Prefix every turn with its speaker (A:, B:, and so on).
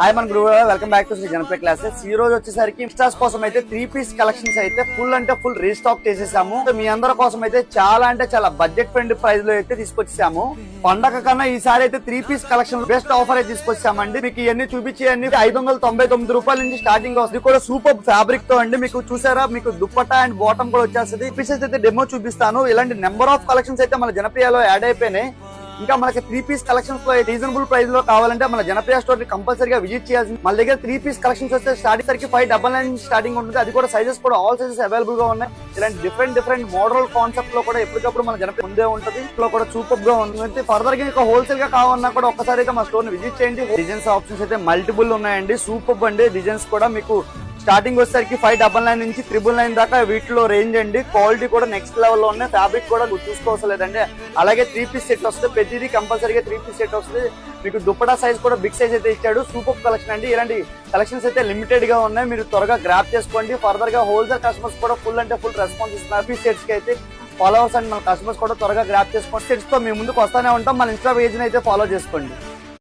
A: Hi మన గురువు, welcome back to Shri Janapriya classes. ఈ రోజు వచ్చేసరికి ఇన్స్టాస్ కోసం అయితే 3 పీస్ కలెక్షన్స్ అయితే ఫుల్ అంటే ఫుల్ రీస్టాక్ చేసేసాము. మీ అందరి కోసం అయితే చాలా అంటే చాలా బడ్జెట్ ఫ్రెండ్ ప్రైస్ లో అయితే తీసుకొచ్చాము. పండగ కన్నా ఈసారి అయితే 3 పీస్ కలెక్షన్ బెస్ట్ ఆఫర్ అయితే తీసుకొచ్చామండి. మీకు ఇవన్నీ చూపించి అన్ని 599 రూపాయల నుంచి స్టార్టింగ్ వస్తుంది. కూడా సూపర్ ఫ్యాబ్రిక్ తో అండి. మీకు చూసారా, మీకు దుప్పట్టా అండ్ బాటమ్ కూడా వచ్చేస్తుంది. పీసెస్ అయితే డెమో చూపిస్తాను. ఇలాంటి నెంబర్ ఆఫ్ కలెక్షన్స్ అయితే మన జనప్రియలో యాడ్ అయిపోయినాయి. ఇంకా మనకి 3 పీస్ కలెక్షన్స్ లో రీజనబుల్ ప్రైస్ లో కావాలంటే మన జనప్రియ స్టోర్ ని కంపల్సరీగా విజిట్ చేయాల్సింది. మన దగ్గర 3 పీస్ కలెక్షన్స్ వస్తే స్టార్టింగ్ సరికి 599 స్టార్టింగ్ ఉంటుంది. అది కూడా సైజెస్ కూడా ఆల్ సైజెస్ అవైలబుల్ గా ఉన్నాయి. ఇలాంటి డిఫరెంట్ మోడల్ కాన్సెప్ట్ లో కూడా ఎప్పటికప్పుడు మన జనప్రియ ముందే ఉంటుంది. లో కూడా సూపర్ గా ఉంటుంది. ఫర్దర్ గా ఇంకా హోల్సేల్ గా కావాలన్నా కూడా ఒక్కసారి అయితే మా స్టోర్ ని విజిట్ చేయండి. డిజైన్స్ ఆప్షన్స్ అయితే మల్టిపుల్ ఉన్నాయండి. సూపర్ అండి. డిజైన్స్ కూడా మీకు స్టార్టింగ్ వచ్చేసరికి 599 నుంచి 999 దాకా వీటిలో రేంజ్ అండి. క్వాలిటీ కూడా నెక్స్ట్ లెవెల్ లో ఉన్నాయి. ఫ్యాబ్రిక్ కూడా చూసుకోవసలేదండి. అలాగే 3 పీస్ సెట్ వస్తుంది. ప్రతిదీ కంపల్సరీగా 3 పీస్ సెట్ వస్తుంది. మీకు దుప్పటా సైజ్ కూడా బిగ్ సైజ్ అయితే ఇచ్చాడు. సూపర్ కలెక్షన్ అండి. ఇలాంటి కలెక్షన్స్ అయితే లిమిటెడ్ గా ఉన్నాయి. మీరు త్వరగా గ్రాప్ చేసుకోండి. ఫర్దర్ గా హోల్సేల్ కస్టమర్స్ కూడా ఫుల్ అంటే ఫుల్ రెస్పాన్స్ ఇస్తున్నారు. పీస్ సెట్స్ కి అయితే ఫాలోవర్స్ అండ్ మన కస్టమర్స్ కూడా త్వరగా గ్రాప్ చేసుకోండి. సెట్స్ తో మీ ముందుకు వస్తానే ఉంటాం. మన ఇన్స్టా పేజ్ అయితే ఫాలో చేసుకోండి.